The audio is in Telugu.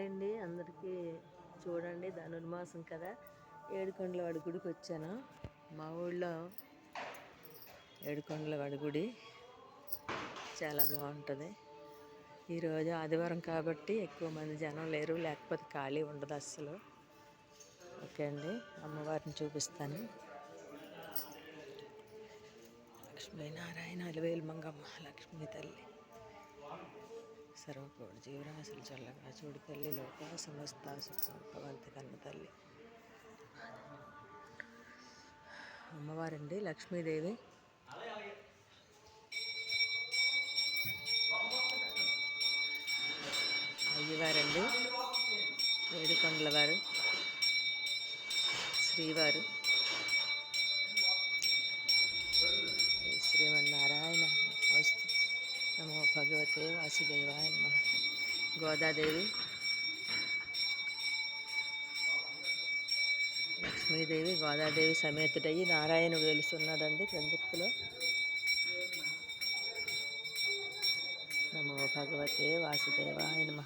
అండి అందరికీ. చూడండి ధనుర్మాసం కదా, ఏడుకొండలవాడి గుడికి వచ్చాను. మా ఊళ్ళో ఏడుకొండలవాడి గుడి చాలా బాగుంటుంది. ఈరోజు ఆదివారం కాబట్టి ఎక్కువ మంది జనం లేరు, లేకపోతే ఖాళీ ఉండదు అస్సలు. ఓకే అండి, అమ్మవారిని చూపిస్తాను. లక్ష్మీనారాయణ అలివేలు మంగమ్మ లక్ష్మీ తల్లి, సర్వకోటి జీవరాశులు చల్లగా చూడు తల్లి, లోక సమస్త సుఖవంతి కన్న తల్లి అమ్మవారండి. లక్ష్మీదేవి అయ్యవారండి, ఏడుకొండల వారు, శ్రీవారు, శ్రీమన్నారాయణ వస్తు నమో భగవతే వాసుదేవాయ నమః. గోదాదేవి, లక్ష్మీదేవి, గోదాదేవి సమేతుడయ్యి నారాయణుడు వెలుస్తున్నాడండి పెందుర్తిలో. నమో భగవతే వాసుదేవాయ నమః.